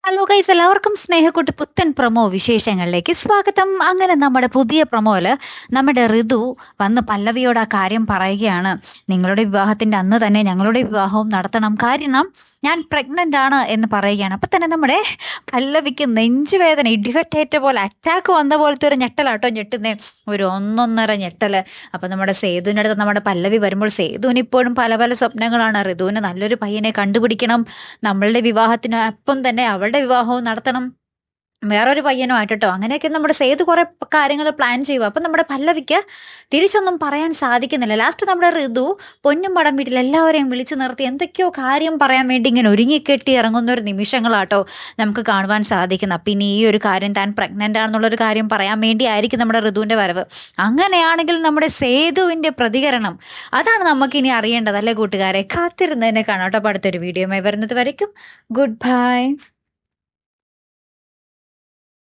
Hello guys, എല്ലാവർക്കും സ്നേഹക്കൂട്ട് പുത്തൻ promo വിശേഷങ്ങളിലേക്ക് സ്വാഗതം. അങ്ങനെ നമ്മുടെ പുതിയ പ്രൊമോയില് നമ്മുടെ ഋതു വന്ന് പല്ലവിയോട് ആ കാര്യം പറയുകയാണ്. നിങ്ങളുടെ വിവാഹത്തിന്റെ അന്ന് തന്നെ ഞങ്ങളുടെ വിവാഹവും നടത്തണം, കാരണം ഞാൻ പ്രഗ്നന്റ് ആണ് എന്ന് പറയുകയാണ്. അപ്പൊ തന്നെ നമ്മുടെ പല്ലവിക്ക് നെഞ്ചുവേദന ഇടിവെട്ടേറ്റ പോലെ അറ്റാക്ക് വന്ന പോലത്തെ ഒരു ഞെട്ടലാട്ടോ ഞെട്ടുന്നേ, ഒരു ഒന്നൊന്നര ഞെട്ടല്. അപ്പൊ നമ്മുടെ സേതുവിൻ്റെ അടുത്ത് നമ്മുടെ പല്ലവി വരുമ്പോൾ സേതുവിന് ഇപ്പോഴും പല പല സ്വപ്നങ്ങളാണ്. ഋതുവിന് നല്ലൊരു പയ്യനെ കണ്ടുപിടിക്കണം, നമ്മളുടെ വിവാഹത്തിന് അപ്പം തന്നെ അവളുടെ വിവാഹവും നടത്തണം, വേറൊരു പയ്യനുമായിട്ടോ. അങ്ങനെയൊക്കെ നമ്മുടെ സേതു കുറെ കാര്യങ്ങൾ പ്ലാൻ ചെയ്യുക. അപ്പം നമ്മുടെ പല്ലവിക്ക് തിരിച്ചൊന്നും പറയാൻ സാധിക്കുന്നില്ല. ലാസ്റ്റ് നമ്മുടെ ഋതു പൊന്നും പടം വീട്ടിൽ എല്ലാവരെയും വിളിച്ചു നിർത്തി എന്തൊക്കെയോ കാര്യം പറയാൻ വേണ്ടി ഇങ്ങനെ ഒരുങ്ങിക്കെട്ടി ഇറങ്ങുന്ന ഒരു നിമിഷങ്ങളാട്ടോ നമുക്ക് കാണുവാൻ സാധിക്കുന്നത്. അപ്പം ഇനി ഈ ഒരു കാര്യം താൻ പ്രഗ്നന്റ് ആണെന്നുള്ളൊരു കാര്യം പറയാൻ വേണ്ടി ആയിരിക്കും നമ്മുടെ ഋതുവിൻ്റെ വരവ്. അങ്ങനെയാണെങ്കിൽ നമ്മുടെ സേതുവിൻ്റെ പ്രതികരണം, അതാണ് നമുക്കിനി അറിയേണ്ടത്, അല്ലേ കൂട്ടുകാരെ? കാത്തിരുന്നതിനെ കാണാട്ടോ. അടുത്തൊരു വീഡിയോയുമായി വരുന്നത് വരയ്ക്കും ഗുഡ് ബൈ.